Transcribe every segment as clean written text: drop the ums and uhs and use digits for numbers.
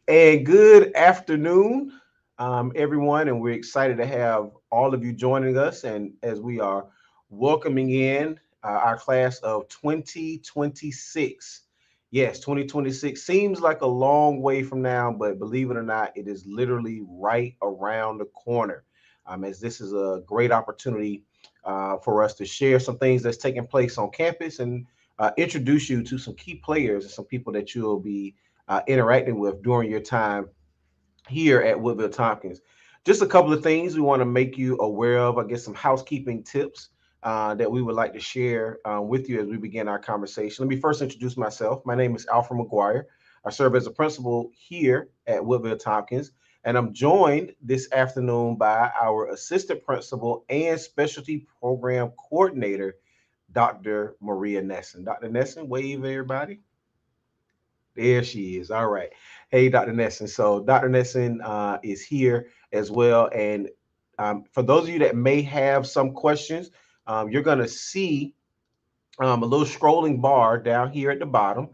And good afternoon, everyone. And we're excited to have all of you joining us. And as we are welcoming in our class of 2026. Yes, 2026 seems like a long way from now, but believe it or not, it is literally right around the corner. As this is a great opportunity for us to share some things that's taking place on campus and introduce you to some key players and some people that you'll be interacting with during your time here at Woodville Tompkins. Just a couple of things we want to make you aware of, I guess some housekeeping tips that we would like to share with you as we begin our conversation. Let me first introduce myself. My name is Alfred McGuire. I serve as a principal here at Woodville Tompkins, and I'm joined this afternoon by our assistant principal and specialty program coordinator, Dr. Maria Nesson. Dr. Nesson, wave everybody. There she is. All right. Hey, Dr. Nesson. So Dr. Nesson is here as well. And for those of you that may have some questions, you're going to see a little scrolling bar down here at the bottom.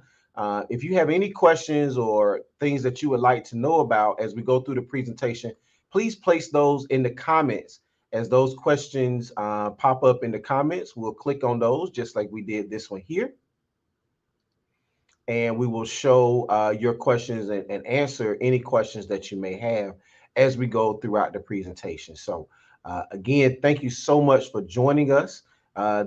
If you have any questions or things that you would like to know about as we go through the presentation, please place those in the comments. As those questions pop up in the comments, we'll click on those just like we did this one here, and we will show your questions and answer any questions that you may have as we go throughout the presentation. So, again, thank you so much for joining us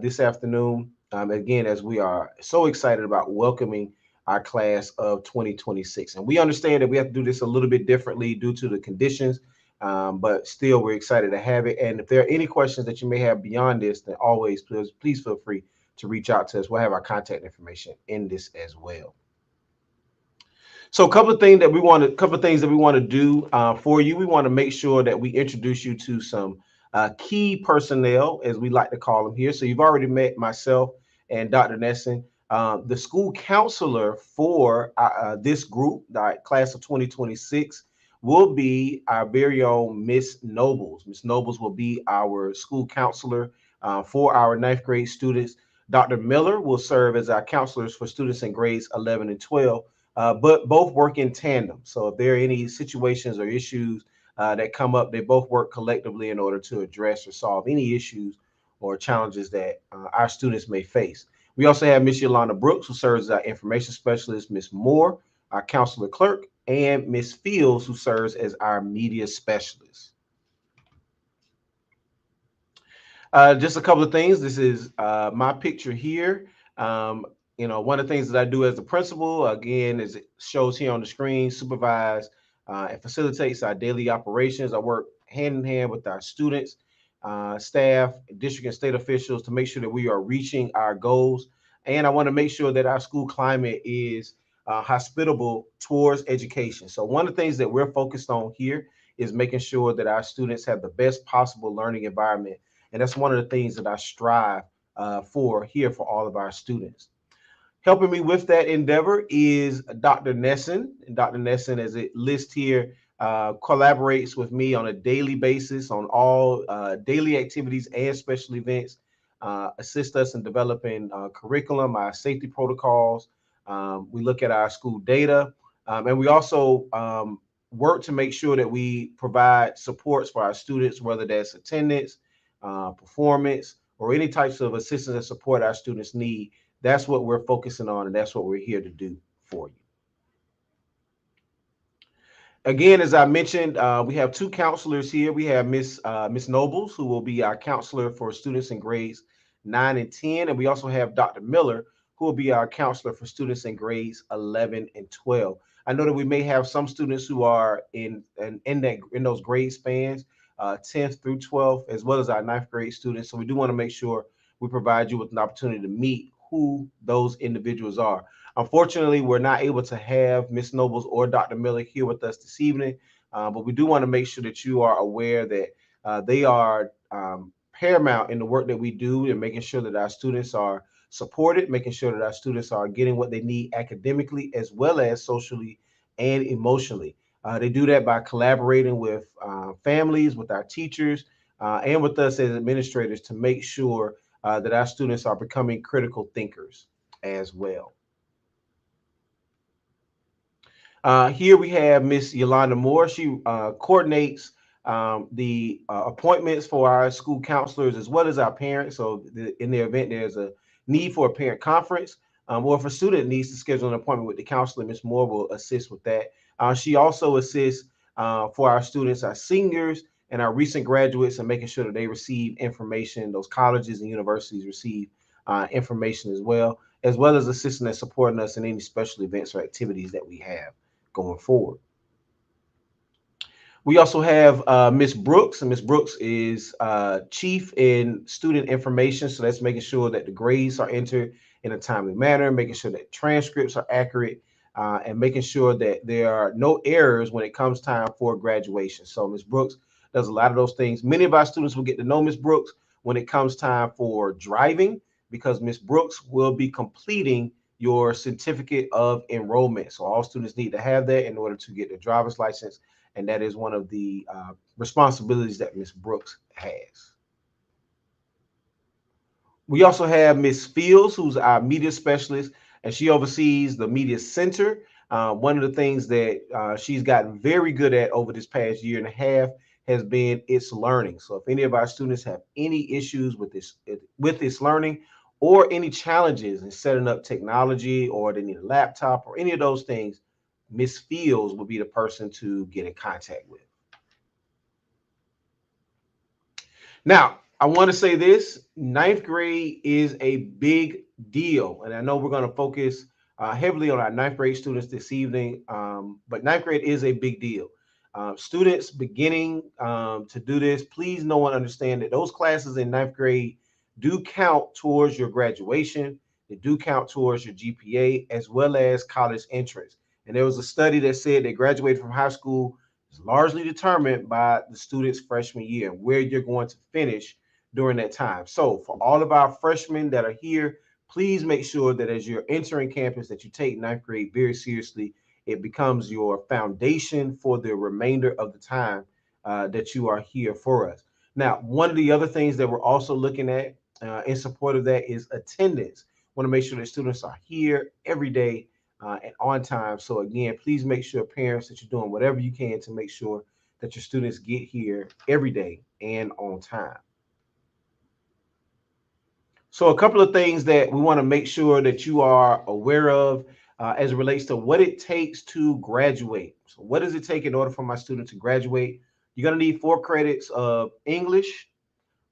this afternoon. Again, as we are so excited about welcoming our class of 2026. And we understand that we have to do this a little bit differently due to the conditions, but still, we're excited to have it. And if there are any questions that you may have beyond this, then always, please feel free to reach out to us. We'll have our contact information in this as well. So, a couple of things that we want to do for you. We want to make sure that we introduce you to some key personnel, as we like to call them here. So, you've already met myself and Dr. Nesson. The school counselor for this group, the class of 2026, will be our very own Miss Nobles. Miss Nobles will be our school counselor for our ninth grade students. Dr. Miller will serve as our counselors for students in grades 11 and 12, but both work in tandem. So if there are any situations or issues that come up, they both work collectively in order to address or solve any issues or challenges that our students may face. We also have Miss Yolanda Brooks, who serves as our information specialist, Miss Moore, our counselor clerk, and Miss Fields, who serves as our media specialist. Just a couple of things. This is my picture here. Um, one of the things that I do as the principal, again, as it shows here on the screen, supervise and facilitates our daily operations. I work hand in hand with our students, staff, district and state officials to make sure that we are reaching our goals. And I want to make sure that our school climate is hospitable towards education. So one of the things that we're focused on here is making sure that our students have the best possible learning environment, and that's one of the things that I strive for here for all of our students. Helping me with that endeavor is Dr. Nesson. And Dr. Nesson, as it lists here, collaborates with me on a daily basis on all daily activities and special events, assist us in developing curriculum, our safety protocols. We look at our school data, and we also work to make sure that we provide supports for our students, whether that's attendance, performance, or any types of assistance and support our students need. That's what we're focusing on, and that's what we're here to do for you. Again, as I mentioned, we have two counselors here. We have Miss Nobles, who will be our counselor for students in grades 9 and 10, and we also have Dr. Miller, who will be our counselor for students in grades 11 and 12. I know that we may have some students who are in those grade spans, 10th through 12th, as well as our ninth grade students. So we do want to make sure we provide you with an opportunity to meet who those individuals are. Unfortunately, we're not able to have Miss Nobles or Dr. Miller here with us this evening, but we do want to make sure that you are aware that they are paramount in the work that we do and making sure that our students are supported, making sure that our students are getting what they need academically as well as socially and emotionally. They do that by collaborating with families, with our teachers, and with us as administrators to make sure that our students are becoming critical thinkers as well. Here we have Miss Yolanda Moore. She coordinates the appointments for our school counselors as well as our parents. So in the event there's a need for a parent conference, or if a student needs to schedule an appointment with the counselor, Miss Moore will assist with that. She also assists for our students, our seniors, and our recent graduates, and making sure that they receive information. Those colleges and universities receive information as well as assisting and supporting us in any special events or activities that we have going forward. We also have Miss Brooks, and Miss Brooks is chief in student information. So that's making sure that the grades are entered in a timely manner, making sure that transcripts are accurate, and making sure that there are no errors when it comes time for graduation. So Miss Brooks does a lot of those things. Many of our students will get to know Miss Brooks when it comes time for driving, because Miss Brooks will be completing your certificate of enrollment. So all students need to have that in order to get their driver's license, and that is one of the responsibilities that Miss Brooks has. We also have Miss Fields, who's our media specialist, and she oversees the media center. One of the things that she's gotten very good at over this past year and a half has been its learning. So if any of our students have any issues with this learning, or any challenges in setting up technology, or they need a laptop or any of those things, Miss Fields will be the person to get in contact with. Now, I want to say this: ninth grade is a big deal. And I know we're going to focus heavily on our ninth grade students this evening, but ninth grade is a big deal. Students beginning to do this, please know and understand that those classes in ninth grade do count towards your graduation. They do count towards your GPA as well as college entrance. And there was a study that said that graduating from high school is largely determined by the student's freshman year and where you're going to finish during that time. So for all of our freshmen that are here, please make sure that as you're entering campus that you take ninth grade very seriously. It becomes your foundation for the remainder of the time that you are here for us. Now, one of the other things that we're also looking at in support of that is attendance. Want to make sure that students are here every day and on time. So again, please make sure, parents, that you're doing whatever you can to make sure that your students get here every day and on time. So a couple of things that we want to make sure that you are aware of as it relates to what it takes to graduate. So what does it take in order for my student to graduate? You're going to need 4 credits of English.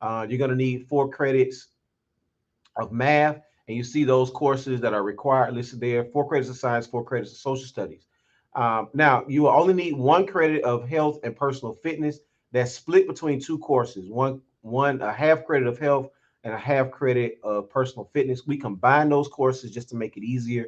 You're going to need 4 credits of math. And you see those courses that are required listed there: 4 credits of science, 4 credits of social studies. Now, you will only need 1 credit of health and personal fitness. That's split between 2 courses, a half credit of health and a half credit of personal fitness. We combine those courses just to make it easier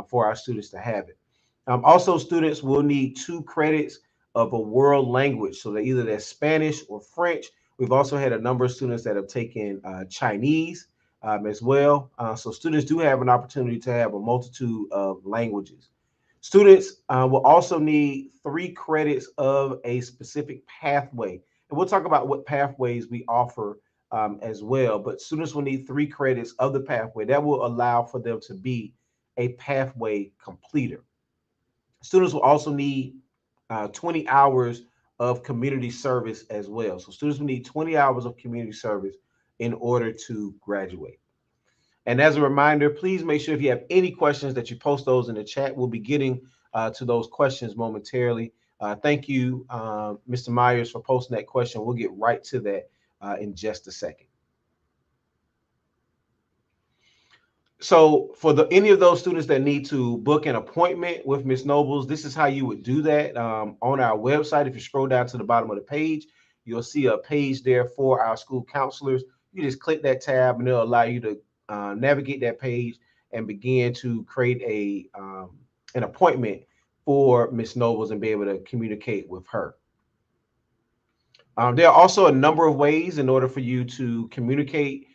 for our students to have it. Also, students will need 2 credits of a world language. So that either that's Spanish or French. We've also had a number of students that have taken Chinese as well. So students do have an opportunity to have a multitude of languages. Students will also need 3 credits of a specific pathway. And we'll talk about what pathways we offer as well. But students will need 3 credits of the pathway. That will allow for them to be a pathway completer. Students will also need 20 hours of community service as well. So students will need 20 hours of community service in order to graduate. And as a reminder, please make sure if you have any questions that you post those in the chat. We'll be getting to those questions momentarily. Thank you, Mr. Myers, for posting that question. We'll get right to that in just a second. So for any of those students that need to book an appointment with Ms. Nobles, this is how you would do that. On our website, if you scroll down to the bottom of the page, you'll see a page there for our school counselors. You just click that tab and it'll allow you to navigate that page and begin to create an appointment for Ms. Nobles and be able to communicate with her. There are also a number of ways in order for you to communicate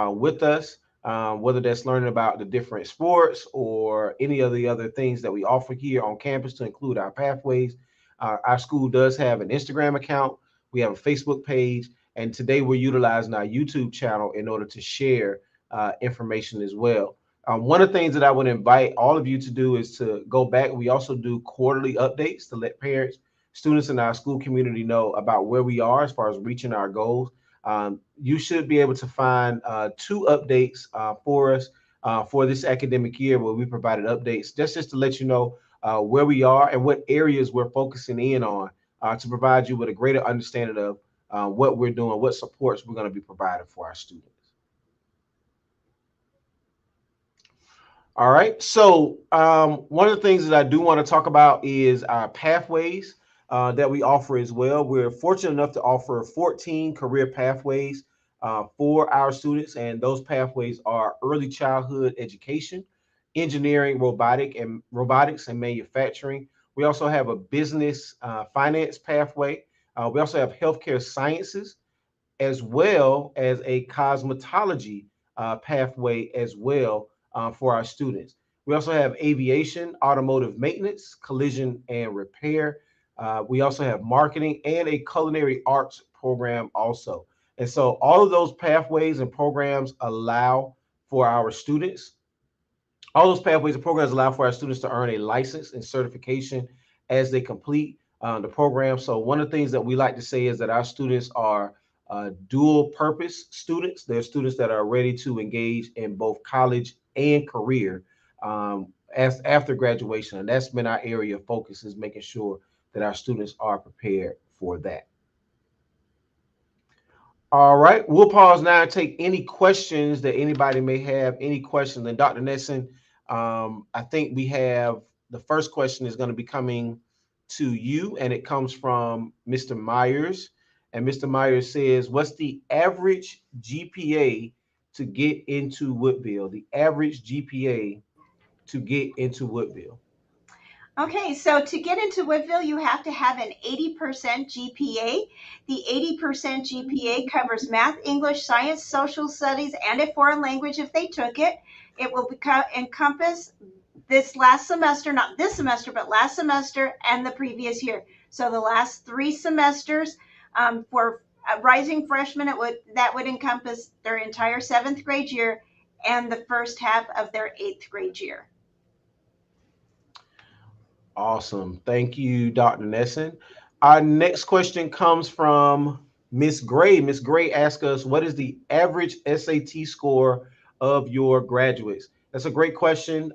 with us, whether that's learning about the different sports or any of the other things that we offer here on campus to include our pathways. Our school does have an Instagram account. We have a Facebook page. And today we're utilizing our YouTube channel in order to share information as well. One of the things that I would invite all of you to do is to go back. We also do quarterly updates to let parents, students in our school community know about where we are as far as reaching our goals. You should be able to find two updates for us for this academic year where we provided updates just to let you know where we are and what areas we're focusing in on to provide you with a greater understanding of what we're doing, what supports we're going to be providing for our students. All right. So one of the things that I do want to talk about is our pathways that we offer as well. We're fortunate enough to offer 14 career pathways for our students, and those pathways are early childhood education, engineering, robotics and manufacturing. We also have a business finance pathway. We also have healthcare sciences, as well as a cosmetology pathway as well for our students. We also have aviation, automotive maintenance, collision and repair. We also have marketing and a culinary arts program also. And so all of those pathways and programs allow for our students all those pathways and programs allow for our students to earn a license and certification as they complete the program. So one of the things that we like to say is that our students are dual purpose students. They're students that are ready to engage in both college and career as after graduation. And that's been our area of focus, is making sure that our students are prepared for that. All right, we'll pause now and take any questions that anybody may have. Any questions? And Dr. Nesson, I think we have the first question is going to be coming to you, and it comes from Mr. Myers. And Mr. Myers says, "What's the average GPA to get into Woodville? The average GPA to get into Woodville." Okay, so to get into Woodville, you have to have an 80% GPA. The 80% GPA covers math, English, science, social studies, and a foreign language if they took it. It will encompass this last semester, not this semester, but last semester and the previous year. So the last 3 semesters for rising freshmen, that would encompass their entire 7th grade year and the first half of their 8th grade year. Awesome. Thank you, Dr. Nesson. Our next question comes from Miss Gray. Miss Gray asks us, what is the average SAT score of your graduates? That's a great question.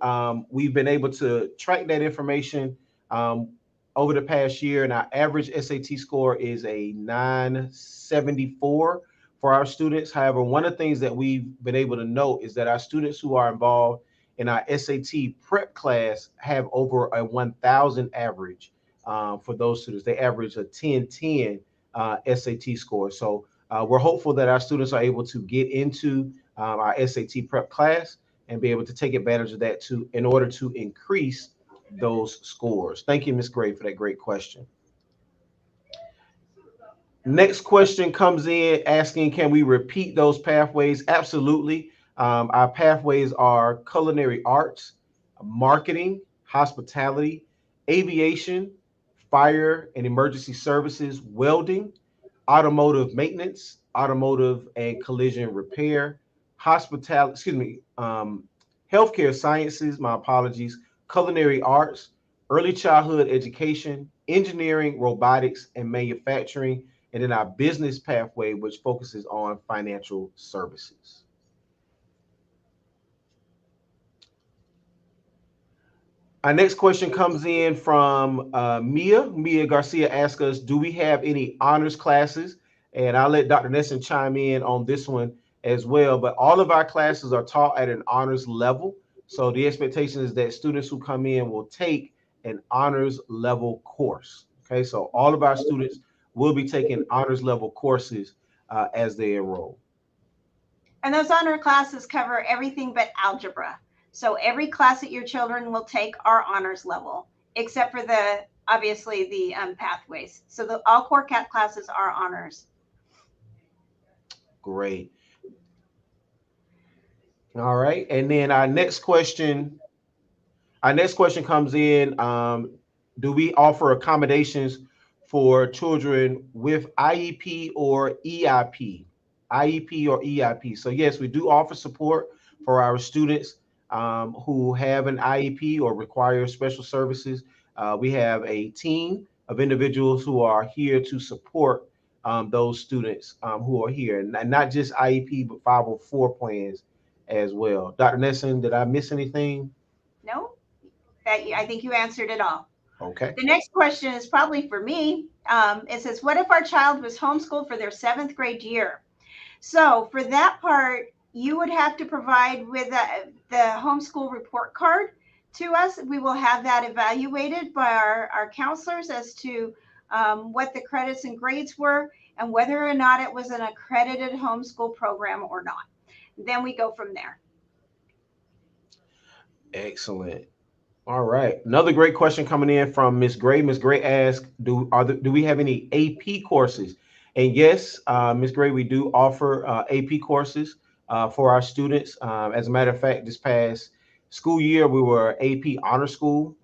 We've been able to track that information over the past year, and our average SAT score is a 974 for our students. However, one of the things that we've been able to note is that our students who are involved in our SAT prep class have over a 1,000 average for those students. They average a 1010 SAT score. So we're hopeful that our students are able to get into our SAT prep class and be able to take advantage of that in order to increase those scores. Thank you, Ms. Gray, for that great question. Next question comes in asking, can we repeat those pathways? Absolutely. Our pathways are culinary arts, marketing, hospitality, aviation, fire and emergency services, welding, automotive maintenance, automotive and collision repair, hospitality, healthcare sciences, my apologies, culinary arts, early childhood education, engineering, robotics, and manufacturing, and then our business pathway, which focuses on financial services. Our next question comes in from Mia. Mia Garcia asks us, do we have any honors classes? And I'll let Dr. Nesson chime in on this one as well. But all of our classes are taught at an honors level. So the expectation is that students who come in will take an honors level course. Okay, so all of our students will be taking honors level courses as they enroll. And those honor classes cover everything but algebra. So every class that your children will take are honors level, except for obviously the pathways. So all core CAT classes are honors. Great. All right. And then our next question comes in. Do we offer accommodations for children with IEP or EIP? IEP or EIP. So yes, we do offer support for our students who have an IEP or require special services. We have a team of individuals who are here to support those students who are here, and not just IEP, but 504 plans as well. Dr. Nesson, did I miss anything? No, I think you answered it all. Okay. The next question is probably for me. It says, what if our child was homeschooled for their seventh grade year? So for that part, you would have to provide with the homeschool report card to us. We will have that evaluated by our counselors as to what the credits and grades were and whether or not it was an accredited homeschool program or not. Then we go from there. Excellent. All right. Another great question coming in from Miss Gray. Miss Gray asks, do we have any AP courses? And yes, Miss Gray, we do offer AP courses for our students. As a matter of fact, this past school year, we were AP honor school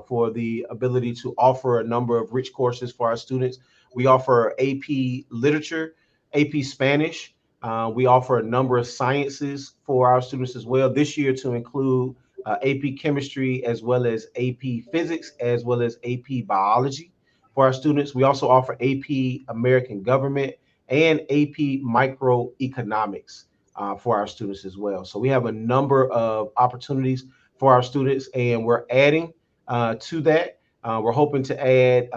for the ability to offer a number of rich courses for our students. We offer AP literature, AP Spanish. We offer a number of sciences for our students as well this year to include AP chemistry, as well as AP physics, as well as AP biology for our students. We also offer AP American government and AP microeconomics for our students as well. So we have a number of opportunities for our students, and we're adding to that. We're hoping to add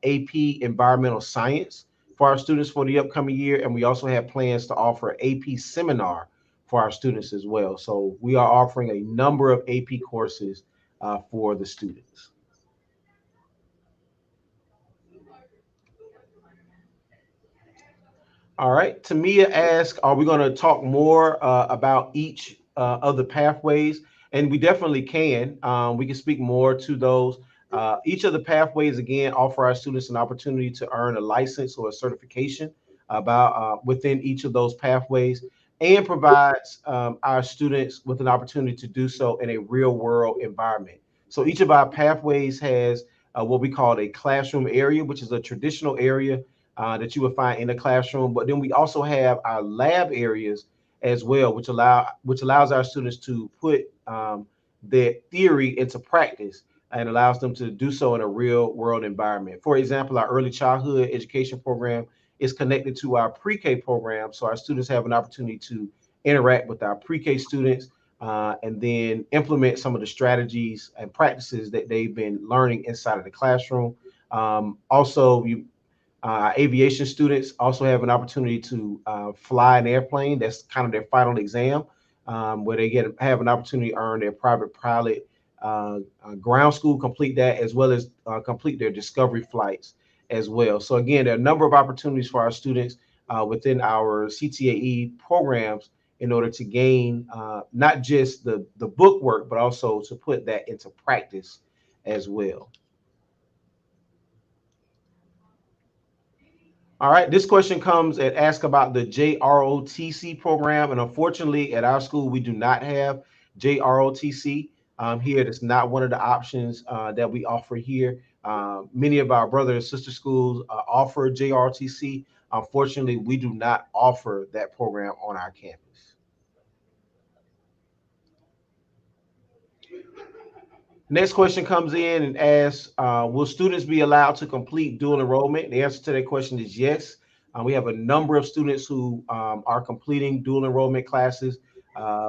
AP environmental science for our students for the upcoming year, and we also have plans to offer AP seminar for our students as well. So we are offering a number of AP courses for the students. All right. Tamia asked, are we going to talk more about each of the pathways? And we definitely can. We can speak more to those. Each of the pathways, again, offer our students an opportunity to earn a license or a certification about within each of those pathways, and provides our students with an opportunity to do so in a real world environment. So each of our pathways has what we call a classroom area, which is a traditional area that you would find in the classroom. But then we also have our lab areas as well, which allows our students to put their theory into practice and allows them to do so in a real world environment. For example, our early childhood education program is connected to our pre-K program, so our students have an opportunity to interact with our pre-K students and then implement some of the strategies and practices that they've been learning inside of the classroom. Also, aviation students also have an opportunity to fly an airplane. That's kind of their final exam, where they have an opportunity to earn their private pilot ground school, complete that, as well as complete their discovery flights as well. So again, there are a number of opportunities for our students within our CTAE programs in order to gain not just the book work, but also to put that into practice as well. All right, this question comes and asks about the JROTC program. And unfortunately, at our school, we do not have JROTC here. That's not one of the options that we offer here. Many of our brother and sister schools offer JROTC. Unfortunately, we do not offer that program on our campus. Next question comes in and asks, will students be allowed to complete dual enrollment? The answer to that question is yes. We have a number of students who are completing dual enrollment classes.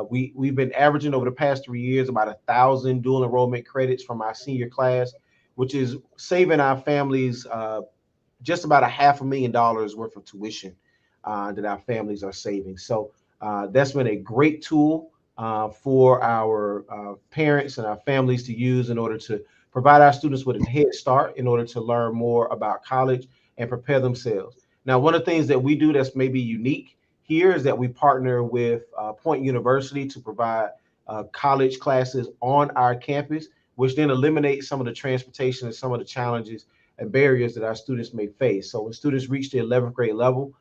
We've been averaging over the past 3 years about 1,000 dual enrollment credits from our senior class, which is saving our families just about $500,000 worth of tuition that our families are saving. So that's been a great tool for our parents and our families to use in order to provide our students with a head start in order to learn more about college and prepare themselves. Now, one of the things that we do that's maybe unique here is that we partner with Point University to provide college classes on our campus, which then eliminates some of the transportation and some of the challenges and barriers that our students may face. So when students reach the 11th grade level,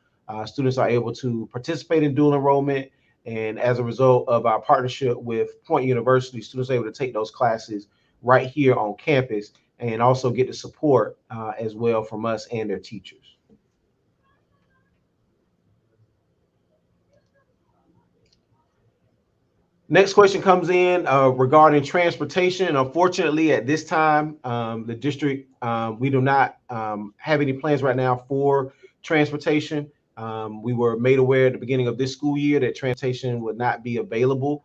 students are able to participate in dual enrollment. And as a result of our partnership with Point University, students are able to take those classes right here on campus and also get the support as well from us and their teachers. Next question comes in regarding transportation. Unfortunately, at this time, the district, we do not have any plans right now for transportation. We were made aware at the beginning of this school year that transportation would not be available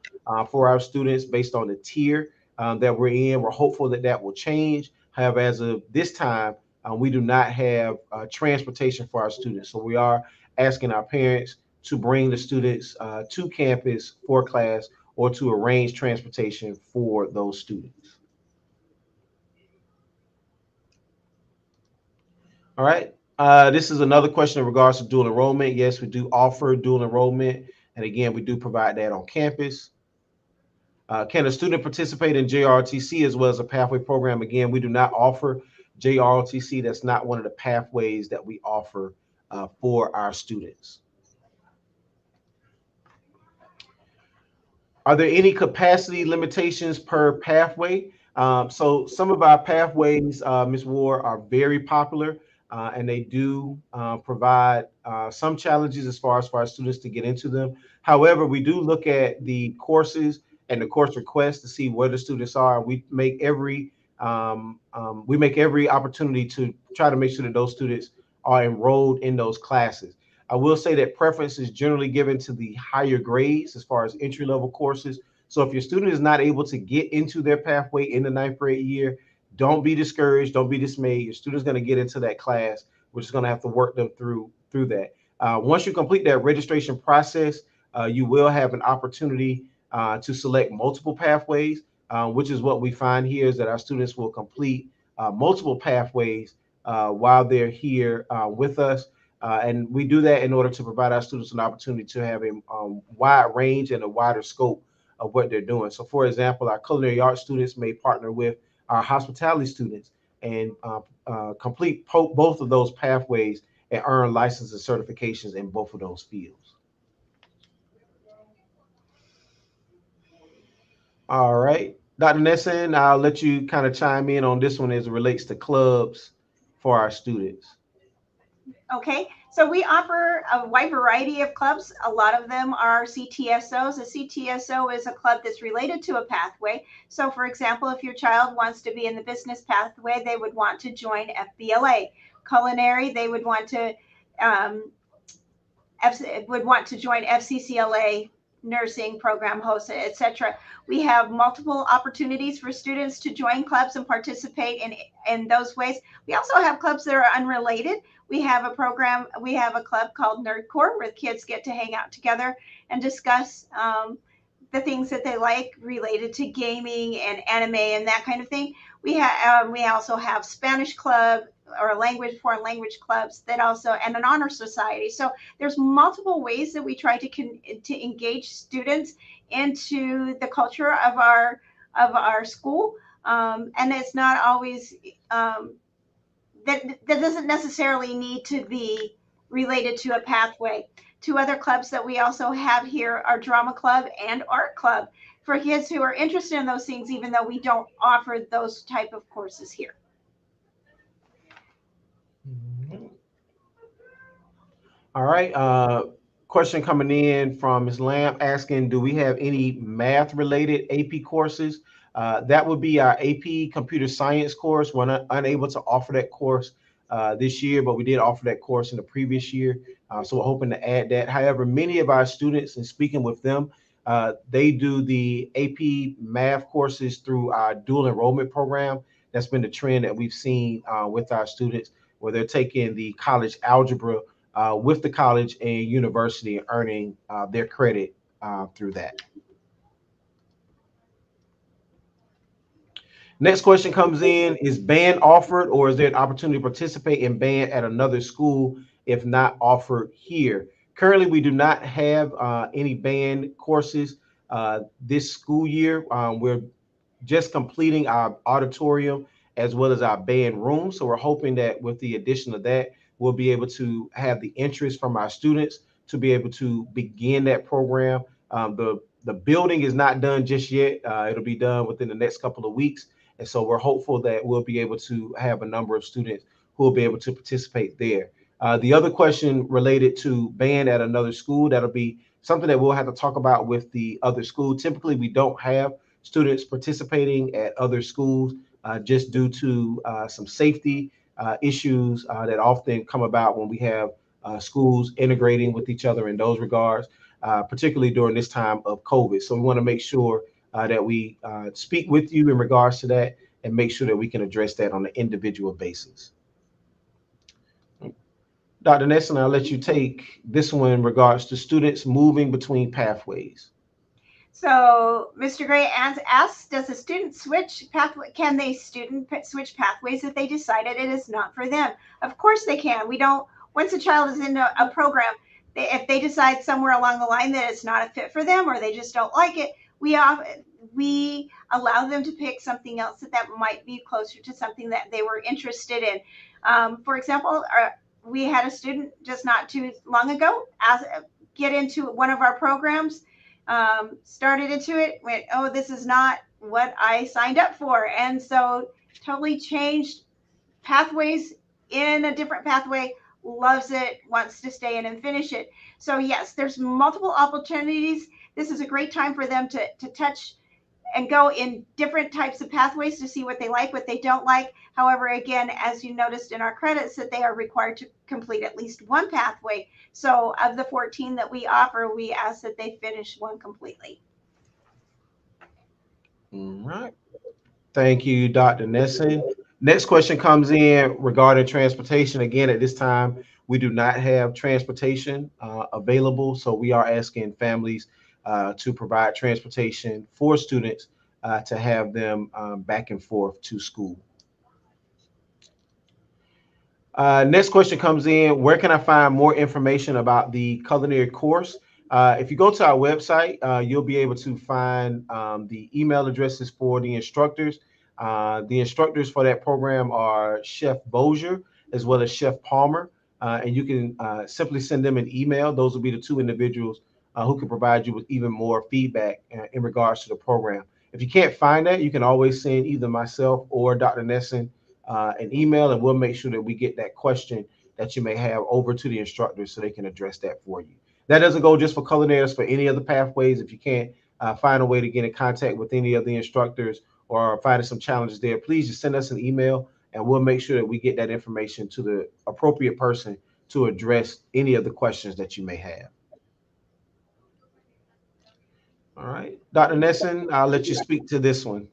for our students based on the tier that we're in. We're hopeful that that will change. However, as of this time, we do not have transportation for our students. So we are asking our parents to bring the students to campus for class or to arrange transportation for those students. All right. This is another question in regards to dual enrollment. Yes, we do offer dual enrollment. And again, we do provide that on campus. Can a student participate in JROTC as well as a pathway program? Again, we do not offer JROTC. That's not one of the pathways that we offer for our students. Are there any capacity limitations per pathway? So some of our pathways, Ms. Ward, are very popular, and they do provide some challenges as far as for our students to get into them. However, we do look at the courses and the course requests to see where the students are. We make every opportunity to try to make sure that those students are enrolled in those classes. I will say that preference is generally given to the higher grades as far as entry level courses. So if your student is not able to get into their pathway in the ninth grade year, don't be discouraged, don't be dismayed. Your student's going to get into that class. We're just going to have to work them through that. Once you complete that registration process, you will have an opportunity to select multiple pathways, which is what we find here is that our students will complete multiple pathways while they're here with us. And we do that in order to provide our students an opportunity to have a wide range and a wider scope of what they're doing. So, for example, our culinary arts students may partner with our hospitality students and complete both of those pathways and earn licenses and certifications in both of those fields. All right, Dr. Nesson, I'll let you kind of chime in on this one as it relates to clubs for our students. Okay, so we offer a wide variety of clubs. A lot of them are CTSOs. A CTSO is a club that's related to a pathway. So, for example, if your child wants to be in the business pathway, they would want to join FBLA. Culinary, they um, would want to join FCCLA, nursing program hosted, etc. We have multiple opportunities for students to join clubs and participate in those ways. We also have clubs that are unrelated. We have a club called Nerd Corps where kids get to hang out together and discuss the things that they like related to gaming and anime and that kind of thing. We also have Spanish club or foreign language clubs that also, and an honor society. So there's multiple ways that we try to engage students into the culture of our school, and it's not always that doesn't necessarily need to be related to a pathway. Two other clubs that we also have here are drama club and art club for kids who are interested in those things, even though we don't offer those type of courses here. All right. Question coming in from Ms. Lamb asking, do we have any math related AP courses? That would be our AP computer science course. We're unable to offer that course this year, but we did offer that course in the previous year. So we're hoping to add that. However, many of our students, and speaking with them, they do the AP math courses through our dual enrollment program. That's been the trend that we've seen with our students, where they're taking the college algebra with the college and university, earning their credit through that. Next question comes in, is band offered or is there an opportunity to participate in band at another school if not offered here? Currently, we do not have any band courses this school year. We're just completing our auditorium as well as our band room. So we're hoping that with the addition of that, we'll be able to have the interest from our students to be able to begin that program. The building is not done just yet. It'll be done within the next couple of weeks. And so we're hopeful that we'll be able to have a number of students who will be able to participate there. The other question related to band at another school, that'll be something that we'll have to talk about with the other school. Typically, we don't have students participating at other schools just due to some safety issues that often come about when we have schools integrating with each other in those regards, particularly during this time of COVID. So we want to make sure that we speak with you in regards to that and make sure that we can address that on an individual basis. Dr. Nesson, I'll let you take this one in regards to students moving between pathways. So Mr. Gray asks, does a student switch pathway? Can they student switch pathways if they decided it is not for them? Of course they can. We don't. Once a child is in a program, if they decide somewhere along the line that it's not a fit for them or they just don't like it, we allow them to pick something else that might be closer to something that they were interested in. For example, we had a student just not too long ago get into one of our programs, started into it, went, oh, this is not what I signed up for. And so totally changed pathways in a different pathway, loves it, wants to stay in and finish it. So yes, there's multiple opportunities. This is a great time for them to touch and go in different types of pathways to see what they like, what they don't like. However, again, as you noticed in our credits, that they are required to complete at least one pathway. So of the 14 that we offer, we ask that they finish one completely. All right. Thank you, Dr. Nesson. Next question comes in regarding transportation. Again, at this time, we do not have transportation available, so we are asking families to provide transportation for students to have them back and forth to school. Next question comes in. Where can I find more information about the culinary course? If you go to our website, you'll be able to find the email addresses for the instructors. The instructors for that program are Chef Bozier as well as Chef Palmer. And you can simply send them an email. Those will be the two individuals who can provide you with even more feedback in regards to the program. If you can't find that, you can always send either myself or Dr. Nesson an email, and we'll make sure that we get that question that you may have over to the instructors so they can address that for you. That doesn't go just for culinary, for any other pathways. If you can't find a way to get in contact with any of the instructors or finding some challenges there, please just send us an email and we'll make sure that we get that information to the appropriate person to address any of the questions that you may have. All right, Dr. Nesson, I'll let you speak to this one.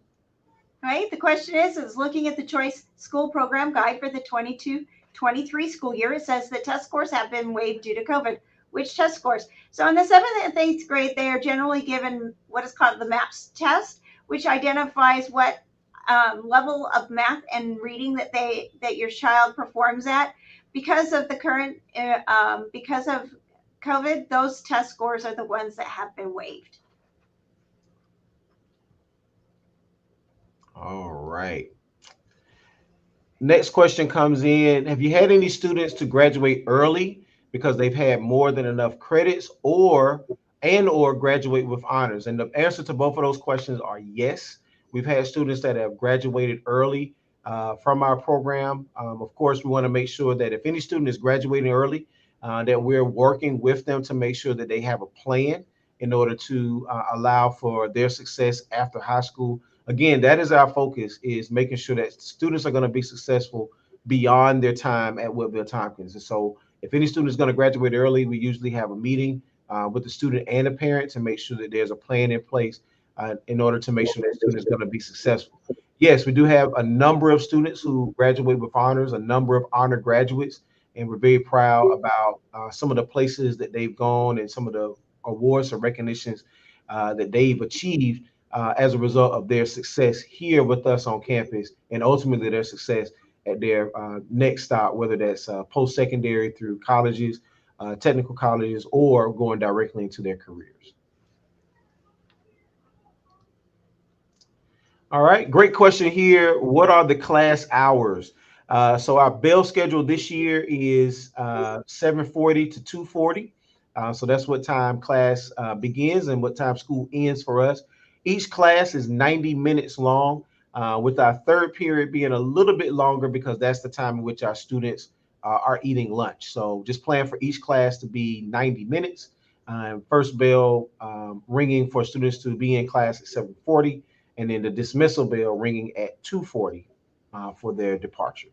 Right. The question is looking at the Choice School Program Guide for the 22-23 school year. It says that test scores have been waived due to COVID. Which test scores? So in the 7th and 8th grade, they are generally given what is called the MAPS test, which identifies what level of math and reading that your child performs at. Because of the current, because of COVID, those test scores are the ones that have been waived. All right. Next question comes in. Have you had any students to graduate early because they've had more than enough credits or graduate with honors? And the answer to both of those questions are yes. We've had students that have graduated early from our program. Of course, we want to make sure that if any student is graduating early, that we're working with them to make sure that they have a plan in order to allow for their success after high school. Again, that is our focus, is making sure that students are going to be successful beyond their time at Woodville Tompkins. And so if any student is going to graduate early, we usually have a meeting with the student and the parent to make sure that there's a plan in place in order to make sure that student is going to be successful. Yes, we do have a number of students who graduate with honors, a number of honor graduates, and we're very proud about some of the places that they've gone and some of the awards or recognitions that they've achieved as a result of their success here with us on campus, and ultimately their success at their next stop, whether that's post-secondary through colleges, technical colleges, or going directly into their careers. All right, great question here. What are the class hours? So our bell schedule this year is 7:40 to 2:40. So that's what time class begins and what time school ends for us. Each class is 90 minutes long, with our third period being a little bit longer because that's the time in which our students are eating lunch. So just plan for each class to be 90 minutes. First bell ringing for students to be in class at 7:40, and then the dismissal bell ringing at 2:40 for their departure.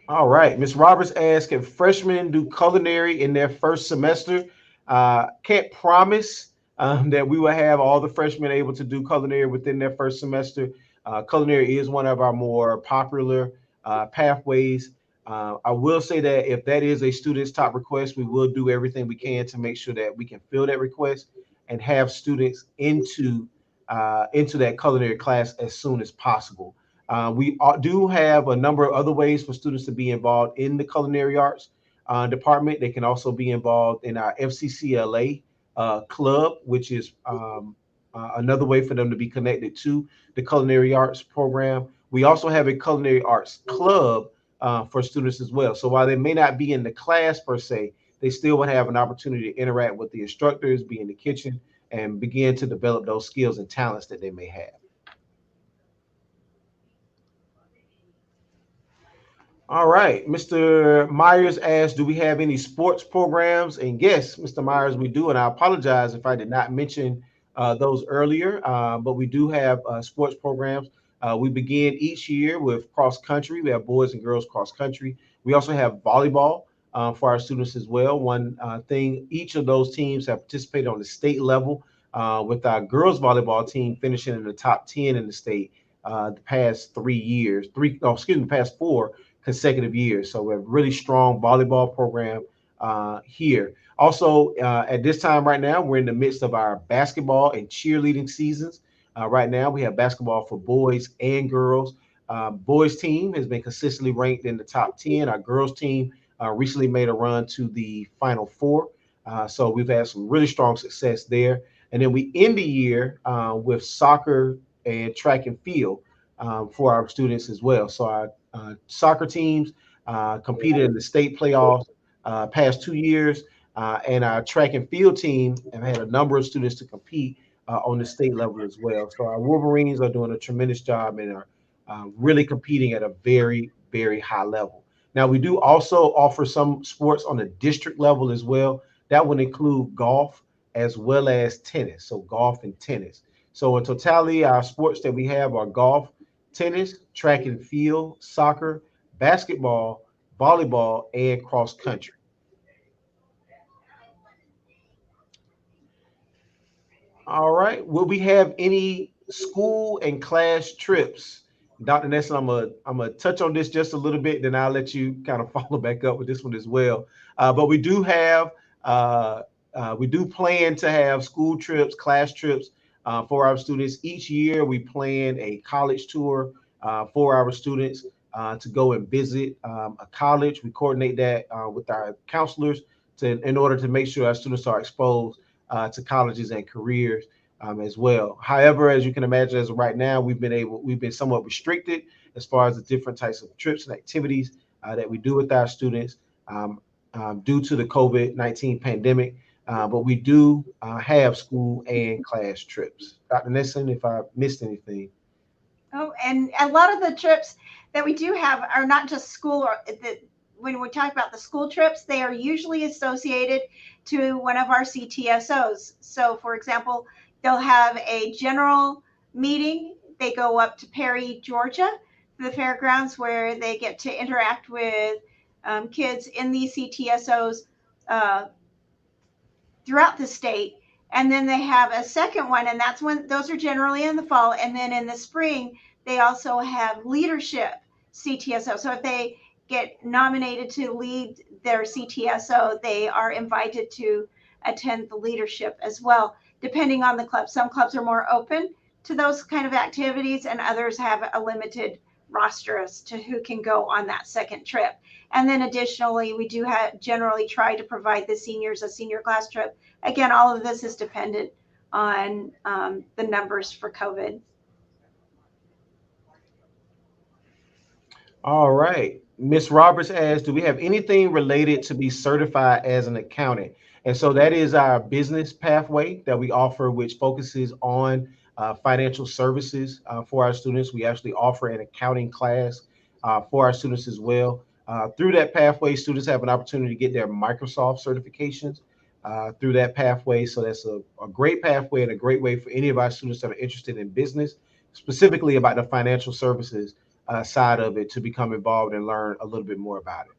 All right. Miss Roberts asked if freshmen do culinary in their first semester. Can't promise that we will have all the freshmen able to do culinary within their first semester. Culinary is one of our more popular pathways. I will say that if that is a student's top request, we will do everything we can to make sure that we can fill that request and have students into that culinary class as soon as possible. We do have a number of other ways for students to be involved in the culinary arts department. They can also be involved in our FCCLA club, which is another way for them to be connected to the culinary arts program. We also have a culinary arts club for students as well. So while they may not be in the class per se, they still would have an opportunity to interact with the instructors, be in the kitchen, and begin to develop those skills and talents that they may have. All right. Mr. Myers asked, do we have any sports programs? And yes, Mr. Myers, we do. And I apologize if I did not mention those earlier, but we do have sports programs. We begin each year with cross country. We have boys and girls cross country. We also have volleyball for our students as well. One thing, each of those teams have participated on the state level, with our girls volleyball team finishing in the top 10 in the state the past 3 years, the past 4 consecutive years. So we have a really strong volleyball program here. Also, at this time right now, we're in the midst of our basketball and cheerleading seasons. Right now, we have basketball for boys and girls. Boys team has been consistently ranked in the top 10. Our girls team recently made a run to the Final Four. So we've had some really strong success there. And then we end the year with soccer and track and field for our students as well. So our soccer teams competed in the state playoffs past 2 years, and our track and field team have had a number of students to compete on the state level as well. So our Wolverines are doing a tremendous job and are really competing at a very, very high level. Now, we do also offer some sports on the district level as well. That would include golf as well as tennis. So golf and tennis. So in totality, our sports that we have are golf, tennis, track and field, soccer, basketball, volleyball, and cross country. All right. Will we have any school and class trips? Dr. Nesson, I'm gonna touch on this just a little bit, then I'll let you kind of follow back up with this one as well. But uh, we do plan to have school trips, class trips for our students. Each year, we plan a college tour for our students to go and visit a college. We coordinate that with our counselors in order to make sure our students are exposed to colleges and careers as well. However, as you can imagine, as of right now, we've been somewhat restricted as far as the different types of trips and activities that we do with our students due to the COVID-19 pandemic. But we do have school and class trips. Dr. Nissen, if I missed anything. Oh, and a lot of the trips that we do have are not just school or when we talk about the school trips, they are usually associated to one of our CTSOs. So, for example, they'll have a general meeting. They go up to Perry, Georgia, the fairgrounds, where they get to interact with kids in these CTSOs uh, throughout the state. And then they have a second one, and that's when those are generally in the fall. And then in the spring, they also have leadership CTSO. So if they get nominated to lead their CTSO, they are invited to attend the leadership as well, depending on the club. Some clubs are more open to those kind of activities, and others have a limited roster as to who can go on that second trip. And then additionally, we do generally try to provide the seniors a senior class trip. Again, all of this is dependent on the numbers for COVID. All right. Miss Roberts asked, do we have anything related to be certified as an accountant? And so that is our business pathway that we offer, which focuses on financial services for our students. We actually offer an accounting class for our students as well. Through that pathway, students have an opportunity to get their Microsoft certifications through that pathway. So that's a great pathway and a great way for any of our students that are interested in business, specifically about the financial services side of it, to become involved and learn a little bit more about it.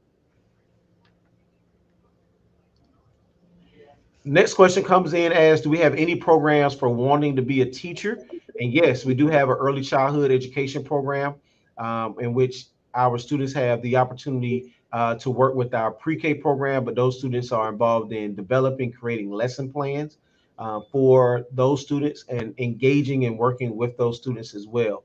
Next question comes in as, do we have any programs for wanting to be a teacher? And yes, we do have an early childhood education program in which our students have the opportunity to work with our pre-K program, but those students are involved in developing, creating lesson plans for those students and engaging and working with those students as well.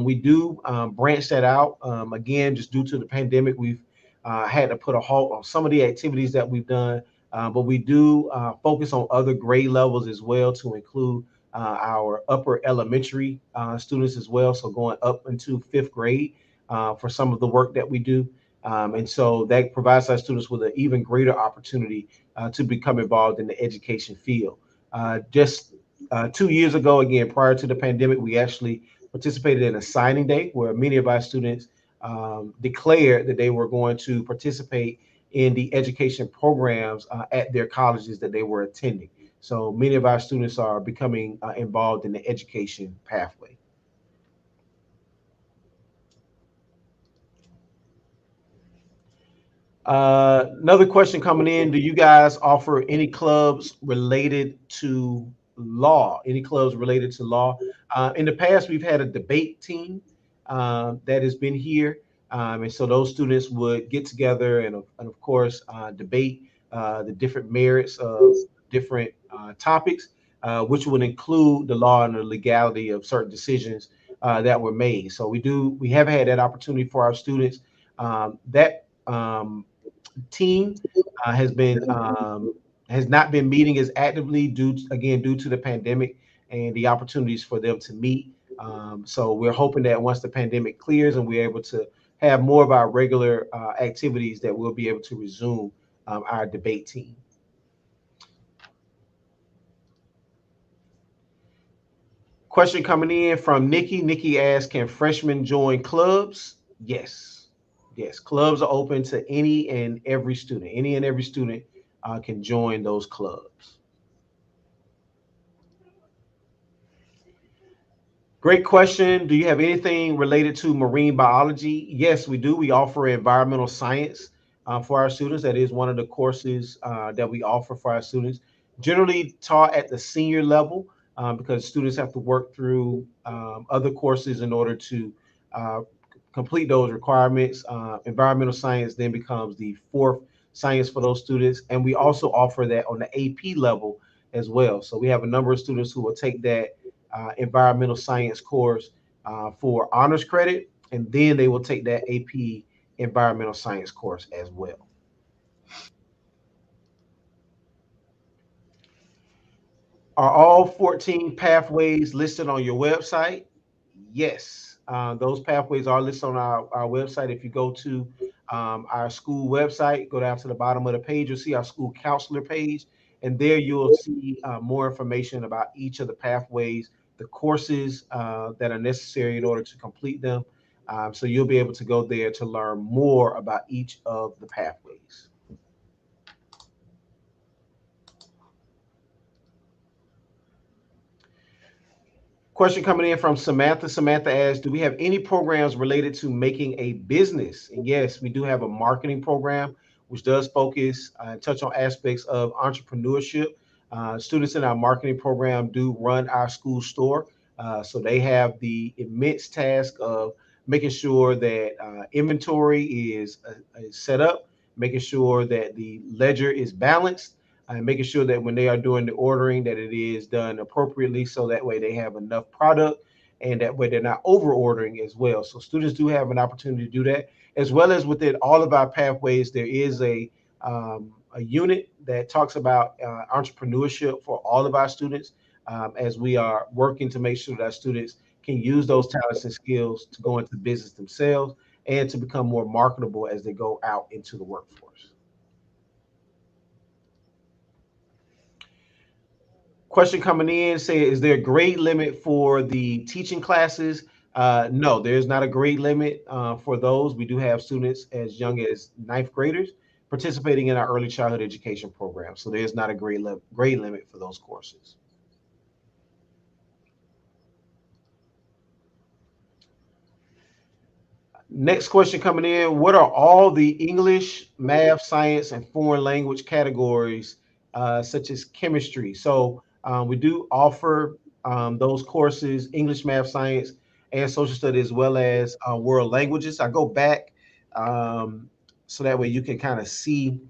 We do branch that out. Again, just due to the pandemic, we've had to put a halt on some of the activities that we've done, but we do focus on other grade levels as well, to include our upper elementary students as well. So going up into fifth grade for some of the work that we do. And so that provides our students with an even greater opportunity to become involved in the education field. Just 2 years ago, again, prior to the pandemic, we actually participated in a signing day where many of our students declared that they were going to participate in the education programs at their colleges that they were attending. So many of our students are becoming involved in the education pathway. Another question coming in: do you guys offer any clubs related to law? Any clubs related to law? In the past, we've had a debate team that has been here, and so those students would get together and of course, debate the different merits of different topics, which would include the law and the legality of certain decisions that were made. So we have had that opportunity for our students. That team has not been meeting as actively due to the pandemic and the opportunities for them to meet. So we're hoping that once the pandemic clears and we're able to have more of our regular activities, that we'll be able to resume our debate team. Question coming in from Nikki. Nikki asks, can freshmen join clubs? Yes. Yes. Clubs are open to any and every student. Any and every student can join those clubs. Great question. Do you have anything related to marine biology? Yes, we do. We offer environmental science for our students. That is one of the courses that we offer for our students, generally taught at the senior level, because students have to work through other courses in order to uh, complete those requirements. Environmental science then becomes the fourth science for those students. And we also offer that on the AP level as well. So we have a number of students who will take that environmental science course for honors credit, and then they will take that AP environmental science course as well. Are all 14 pathways listed on your website? Yes, those pathways are listed on our website. If you go to our school website, go down to the bottom of the page, you'll see our school counselor page, and there you'll see more information about each of the pathways, the courses that are necessary in order to complete them. So you'll be able to go there to learn more about each of the pathways. Question coming in from Samantha. Samantha asks, do we have any programs related to making a business? And yes, we do have a marketing program, which does focus and touch on aspects of entrepreneurship. Students in our marketing program do run our school store. So they have the immense task of making sure that inventory is set up, making sure that the ledger is balanced, and making sure that when they are doing the ordering, that it is done appropriately, so that way they have enough product and that way they're not over ordering as well. So students do have an opportunity to do that, as well as within all of our pathways. There is a unit that talks about entrepreneurship for all of our students, as we are working to make sure that our students can use those talents and skills to go into business themselves and to become more marketable as they go out into the workforce. Question coming in say, is there a grade limit for the teaching classes? No, there's not a grade limit for those. We do have students as young as ninth graders participating in our early childhood education program. So there's not a grade limit for those courses. Next question coming in. What are all the English, math, science, and foreign language categories, such as chemistry? So we do offer those courses, English, math, science, and social studies, as well as world languages. I go back so that way you can kind of see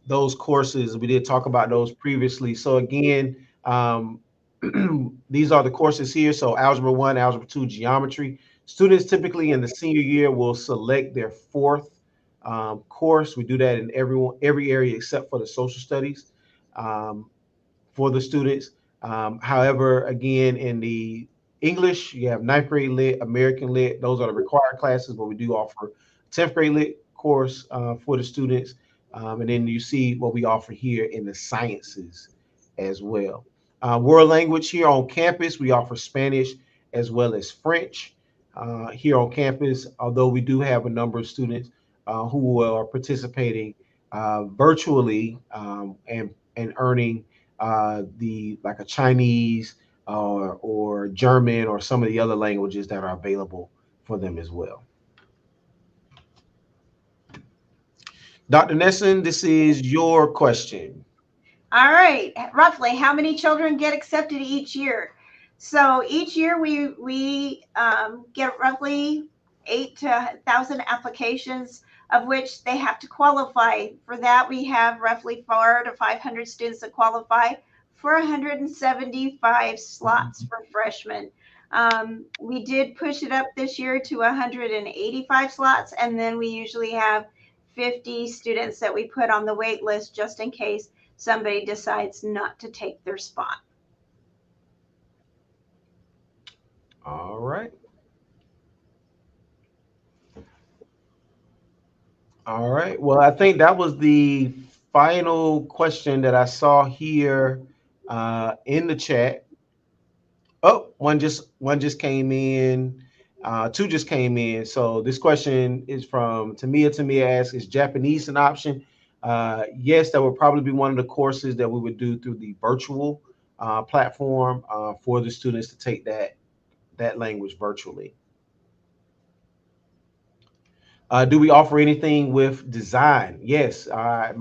those courses. We did talk about those previously. So again, these are the courses here. So Algebra 1, Algebra 2, Geometry. Students typically in the senior year will select their fourth course. We do that in every area except for the social studies um, for the students. However, again, in the English, you have ninth grade lit, American lit. Those are the required classes, but we do offer 10th grade lit course for the students. And then you see what we offer here in the sciences as well. World language here on campus, we offer Spanish as well as French here on campus, although we do have a number of students who are participating virtually and earning the like a Chinese or German or some of the other languages that are available for them as well. Dr. Nesson, this is your question. All right, roughly how many children get accepted each year? So each year we get roughly 8,000 applications, of which they have to qualify. For that, we have roughly 400 to 500 students that qualify for 175 slots for freshmen. We did push it up this year to 185 slots, and then we usually have 50 students that we put on the wait list just in case somebody decides not to take their spot. All right. All right. Well, I think that was the final question that I saw here in the chat. Oh, one just came in. Two just came in. So this question is from Tamia. Tamia asks, "Is Japanese an option?" Yes, that would probably be one of the courses that we would do through the virtual platform for the students to take that language virtually. Do we offer anything with design? Yes. Our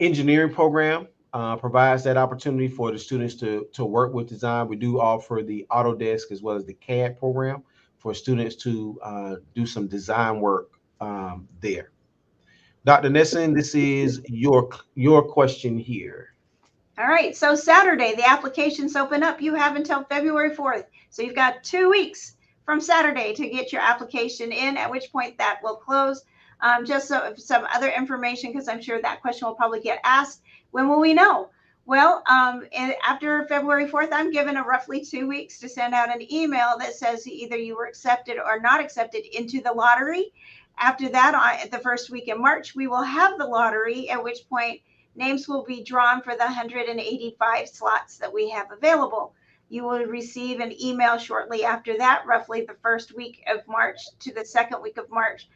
engineering program provides that opportunity for the students to work with design. We do offer the Autodesk as well as the CAD program for students to do some design work there. Dr. Nissen, this is your question here. All right, so Saturday, the applications open up. You have until February 4th. So you've got 2 weeks from Saturday to get your application in, at which point that will close. Just some other information, because I'm sure that question will probably get asked. When will we know? Well, after February 4th, I'm given a roughly 2 weeks to send out an email that says either you were accepted or not accepted into the lottery. After that, at the first week in March, we will have the lottery, at which point names will be drawn for the 185 slots that we have available. You will receive an email shortly after that, roughly the first week of March to the second week of March,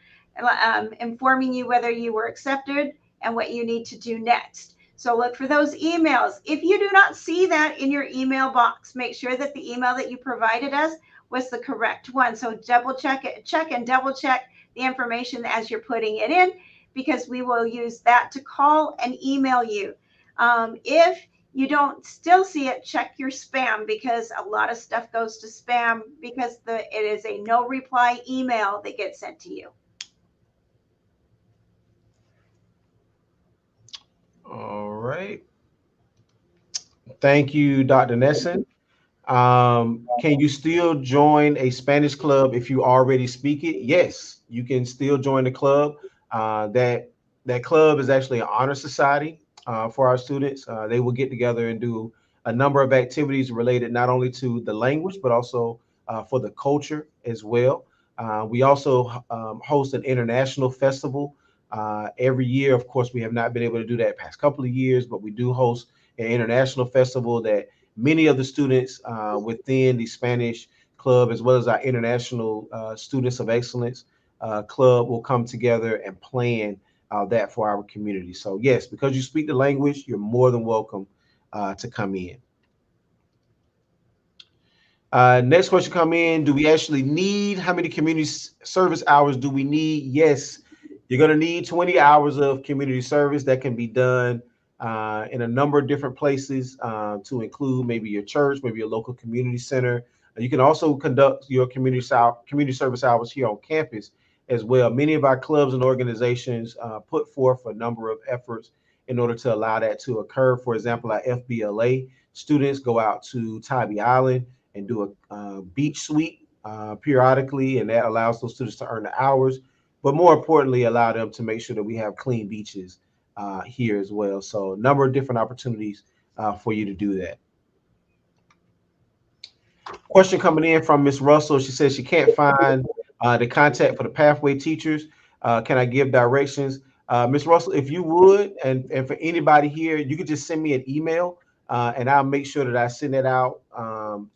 informing you whether you were accepted and what you need to do next. So look for those emails. If you do not see that in your email box, make sure that the email that you provided us was the correct one. So double check it, check and double check the information as you're putting it in, because we will use that to call and email you. If you don't still see it, check your spam, because a lot of stuff goes to spam because it is a no reply email that gets sent to you. All right. Thank you, Dr. Nesson. Can you still join a Spanish club if you already speak it? Yes, you can still join the club. That club is actually an honor society for our students. They will get together and do a number of activities related not only to the language but also for the culture as well. We also host an international festival every year. Of course, we have not been able to do that past couple of years, but we do host an international festival that many of the students within the Spanish club, as well as our international students of excellence club, will come together and plan that for our community. So yes, because you speak the language, you're more than welcome to come in. Next question come in. Do we actually need, how many community service hours do we need? Yes, you're going to need 20 hours of community service that can be done in a number of different places to include maybe your church, maybe your local community center. You can also conduct your community service hours here on campus as well. Many of our clubs and organizations put forth a number of efforts in order to allow that to occur. For example, our FBLA students go out to Tybee Island and do a beach sweep periodically, and that allows those students to earn the hours, but more importantly, allow them to make sure that we have clean beaches here as well. So a number of different opportunities for you to do that. Question coming in from Miss Russell. She says she can't find the contact for the pathway teachers. Can I give directions? Miss Russell, if you would, and for anybody here, you could just send me an email and I'll make sure that I send it out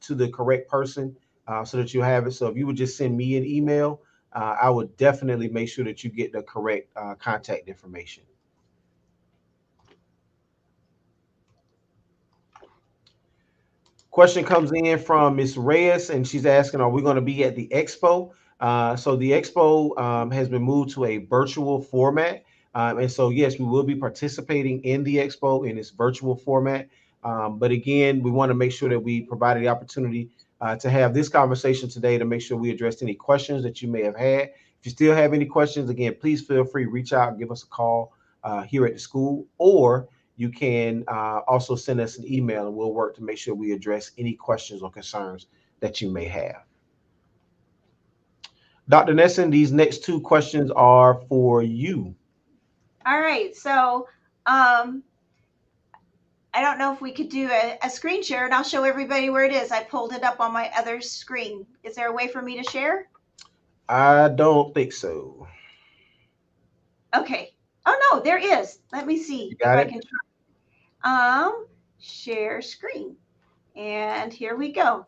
to the correct person so that you have it. So if you would just send me an email, I would definitely make sure that you get the correct contact information. Question comes in from Miss Reyes, and she's asking, are we going to be at the expo? So the expo has been moved to a virtual format. And so, yes, we will be participating in the expo in its virtual format. But again, we want to make sure that we provided the opportunity to have this conversation today to make sure we addressed any questions that you may have had. If you still have any questions, again, please feel free to reach out and give us a call here at the school, or you can also send us an email and we'll work to make sure we address any questions or concerns that you may have. Dr. Nesson, these next two questions are for you. All right. So I don't know if we could do a screen share, and I'll show everybody where it is. I pulled it up on my other screen. Is there a way for me to share? I don't think so. Okay. Oh, no, there is. Let me see You if got I it? can try. Share screen. And here we go.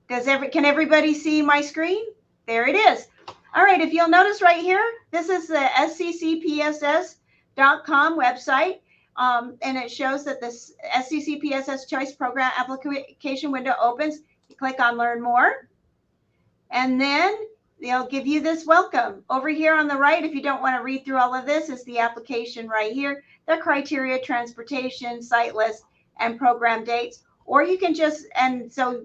Can everybody see my screen? There it is. All right, if you'll notice right here, this is the sccpss.com website. And it shows that this SCCPSS Choice Program application window opens. You click on Learn More, and then they'll give you this welcome. Over here on the right, if you don't want to read through all of this, is the application right here, the criteria, transportation, site list, and program dates. Or you can just, and so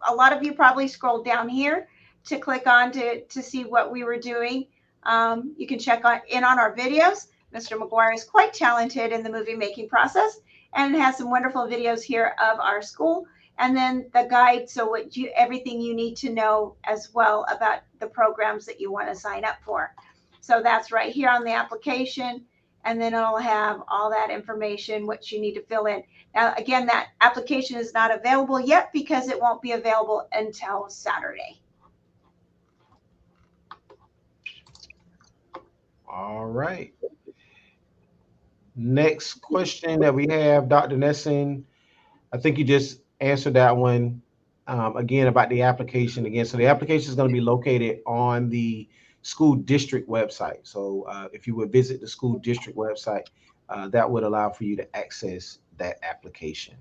a lot of you probably scrolled down here to click on to see what we were doing. You can check in on our videos. Mr. McGuire is quite talented in the movie making process and has some wonderful videos here of our school. And then the guide, so everything you need to know as well about the programs that you want to sign up for. So that's right here on the application, and then it'll have all that information, what you need to fill in. Now, again, that application is not available yet because it won't be available until Saturday. All right. Next question that we have, Dr. Nesson. I think you just answered that one again about the application again. So the application is going to be located on the school district website. So if you would visit the school district website, that would allow for you to access that application.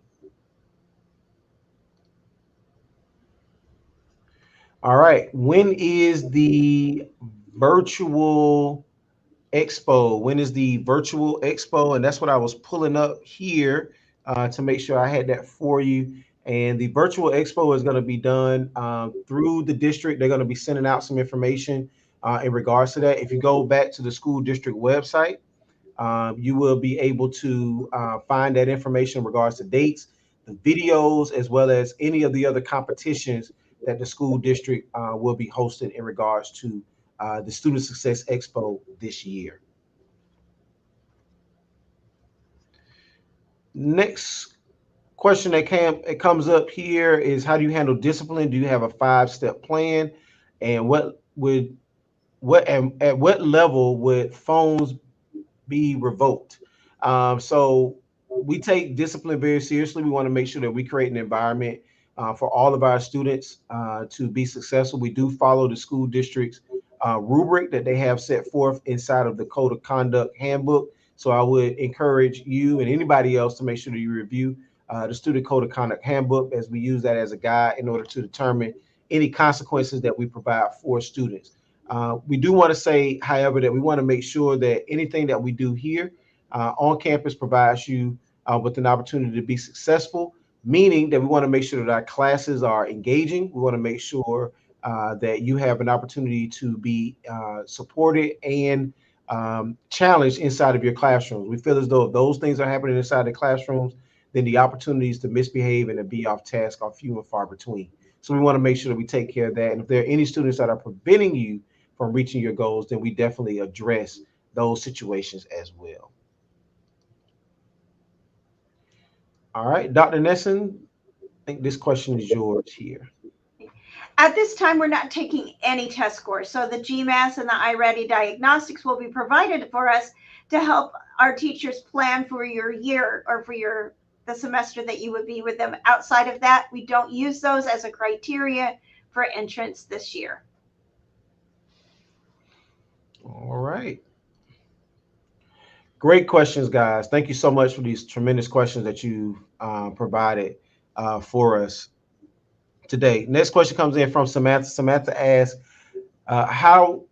All right. When is the virtual expo? When is the virtual expo? And that's what I was pulling up here to make sure I had that for you. And the virtual expo is going to be done through the district. They're going to be sending out some information in regards to that. If you go back to the school district website, you will be able to find that information in regards to dates, the videos, as well as any of the other competitions that the school district will be hosting in regards to the Student Success Expo this year. Next question that comes up here is, how do you handle discipline? Do you have a 5-step plan? And at what level would phones be revoked? So we take discipline very seriously. We want to make sure that we create an environment for all of our students to be successful. We do follow the school district's rubric that they have set forth inside of the Code of Conduct Handbook. So I would encourage you and anybody else to make sure that you review the Student Code of Conduct Handbook, as we use that as a guide in order to determine any consequences that we provide for students. We do want to say, however, that we want to make sure that anything that we do here on campus provides you with an opportunity to be successful, meaning that we want to make sure that our classes are engaging. We want to make sure that you have an opportunity to be supported and challenged inside of your classrooms. We feel as though if those things are happening inside the classrooms, then the opportunities to misbehave and to be off task are few and far between. So we want to make sure that we take care of that. And if there are any students that are preventing you from reaching your goals, then we definitely address those situations as well. All right, Dr. Nesson, I think this question is yours here. At this time, we're not taking any test scores. So the GMAS and the iReady diagnostics will be provided for us to help our teachers plan for your year or for the semester that you would be with them. Outside of that, we don't use those as a criteria for entrance this year. All right. Great questions, guys. Thank you so much for these tremendous questions that you provided for us today. Next question comes in from Samantha. Samantha asks, how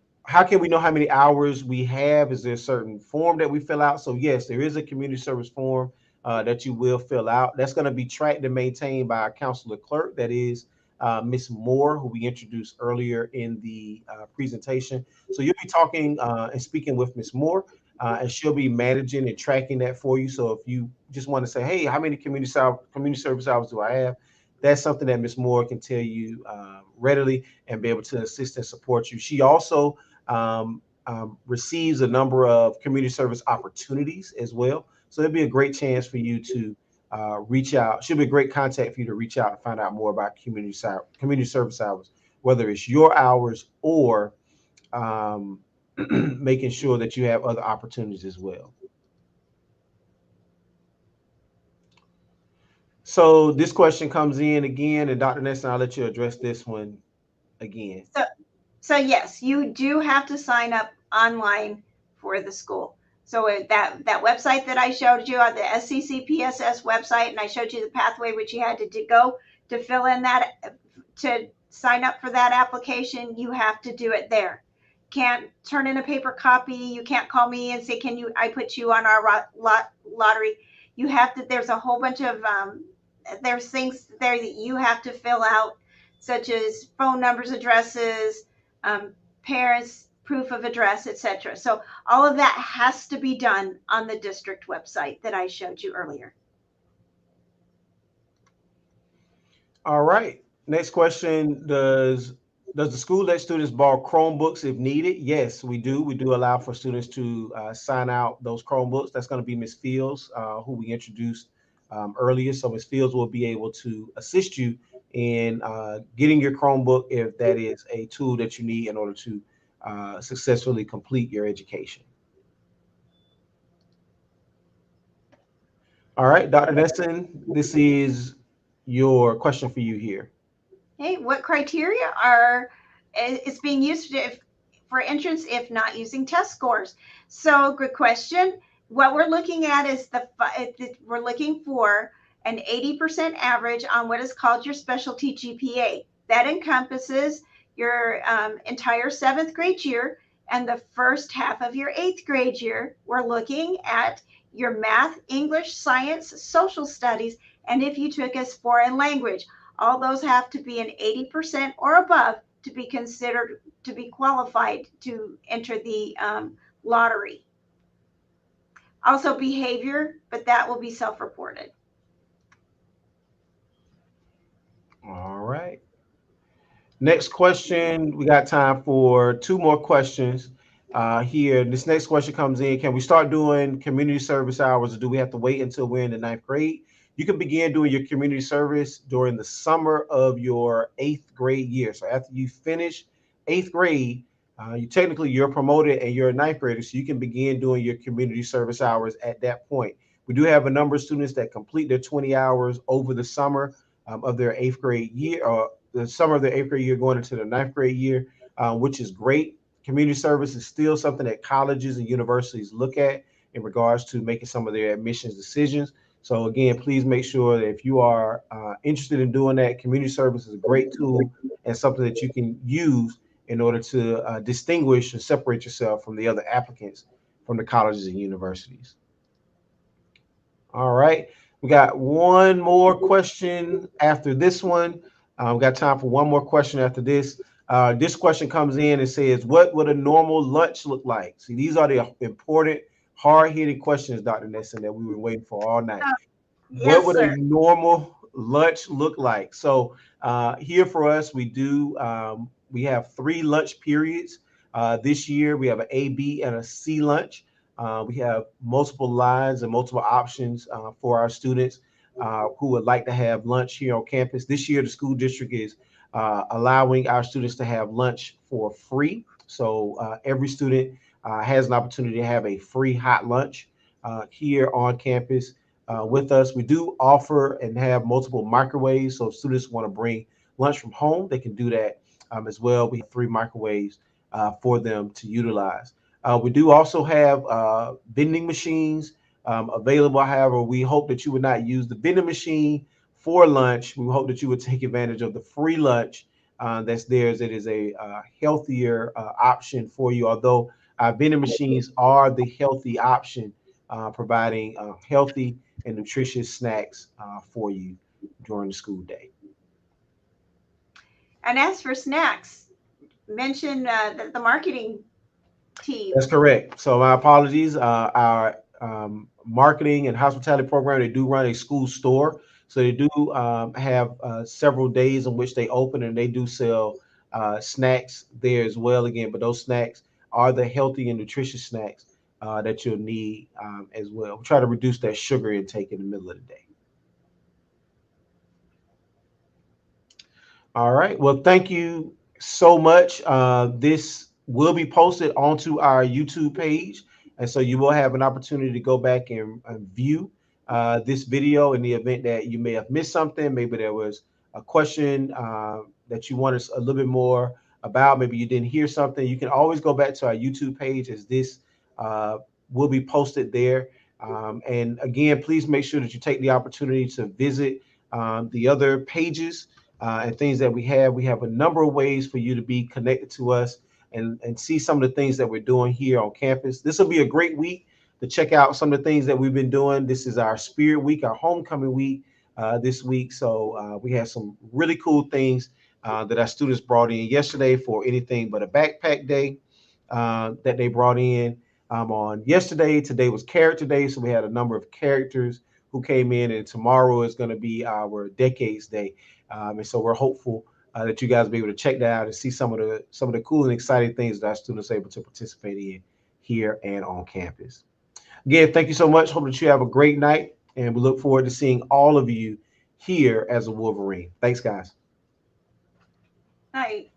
can we know how many hours we have? Is there a certain form that we fill out? So yes, there is a community service form that you will fill out. That's going to be tracked and maintained by our counselor clerk. That is Miss Moore, who we introduced earlier in the presentation. So you'll be talking and speaking with Miss Moore, and she'll be managing and tracking that for you. So if you just want to say, hey, how many community service hours do I have? That's something that Ms. Moore can tell you readily and be able to assist and support you. She also receives a number of community service opportunities as well. So it'll be a great chance for you to reach out. She'll be a great contact for you to reach out and find out more about community service hours, whether it's your hours or making sure that you have other opportunities as well. So this question comes in again, and Dr. Nesson, I'll let you address this one again. So yes, you do have to sign up online for the school. So that website that I showed you on the SCCPSS website, and I showed you the pathway which you had to go to fill in that, to sign up for that application, you have to do it there. Can't turn in a paper copy. You can't call me and say, I put you on our lottery. You have to, there's a whole bunch of, there's things there that you have to fill out, such as phone numbers, addresses, parents, proof of address, etc. So all of that has to be done on the district website that I showed you earlier. All right. Next question. Does the school let students borrow Chromebooks if needed? Yes, we do. We do allow for students to sign out those Chromebooks. That's going to be Ms. Fields, who we introduced earlier. So Ms. Fields will be able to assist you in getting your Chromebook if that is a tool that you need in order to successfully complete your education. All right, Dr. Nesson, this is your question for you here. Hey, what criteria are is being used for entrance if not using test scores? So good question. What we're looking at is we're looking for an 80% average on what is called your specialty GPA. That encompasses your entire 7th grade year and the first half of your 8th grade year. We're looking at your math, English, science, social studies, and if you took a foreign language. All those have to be an 80% or above to be considered to be qualified to enter the lottery. Also behavior, but that will be self-reported. All right. Next question. We got time for 2 more questions here. This next question comes in. Can we start doing community service hours, or do we have to wait until we're in the 9th grade? You can begin doing your community service during the summer of your 8th grade year. So after you finish 8th grade, you're promoted and you're a 9th grader, so you can begin doing your community service hours at that point. We do have a number of students that complete their 20 hours over the summer of their 8th grade year, or the summer of their 8th grade year going into the 9th grade year, which is great. Community service is still something that colleges and universities look at in regards to making some of their admissions decisions. So again, please make sure that if you are interested in doing that, community service is a great tool and something that you can use in order to distinguish and separate yourself from the other applicants from the colleges and universities. All right. We got one more question after this one. We got time for one more question after this. This question comes in and says, what would a normal lunch look like? See, these are the important, hard-hitting questions, Dr. Nesson, that we were waiting for all night. What Yes, would a sir. normal lunch look like? So here for us, we have 3 lunch periods. This year, we have an A, B, and a C lunch. We have multiple lines and multiple options for our students who would like to have lunch here on campus. This year, the school district is allowing our students to have lunch for free. So every student has an opportunity to have a free hot lunch here on campus with us. We do offer and have multiple microwaves. So if students want to bring lunch from home, they can do that as well. We have 3 microwaves for them to utilize. We do also have vending machines available. However, we hope that you would not use the vending machine for lunch. We hope that you would take advantage of the free lunch that's there, as it is a healthier option for you. Although vending machines are the healthy option, providing healthy and nutritious snacks for you during the school day. And as for snacks, mention the marketing team. That's correct. So my apologies. Our marketing and hospitality program, they do run a school store. So they do have several days in which they open, and they do sell snacks there as well. Again, but those snacks are the healthy and nutritious snacks that you'll need as well. We try to reduce that sugar intake in the middle of the day. All right. Well, thank you so much. This will be posted onto our YouTube page. And so you will have an opportunity to go back and view this video in the event that you may have missed something. Maybe there was a question that you wanted a little bit more about. Maybe you didn't hear something. You can always go back to our YouTube page, as this uh, will be posted there. And again, please make sure that you take the opportunity to visit the other pages and things that we have. We have a number of ways for you to be connected to us and see some of the things that we're doing here on campus. This will be a great week to check out some of the things that we've been doing. This is our Spirit Week, our homecoming week this week. So we have some really cool things that our students brought in yesterday for anything but a backpack day that they brought in on yesterday. Today was Character Day, so we had a number of characters who came in, and tomorrow is going to be our Decades Day. And so we're hopeful that you guys will be able to check that out and see some of the cool and exciting things that our students are able to participate in here and on campus. Again, thank you so much. Hope that you have a great night, and we look forward to seeing all of you here as a Wolverine. Thanks, guys. Hi.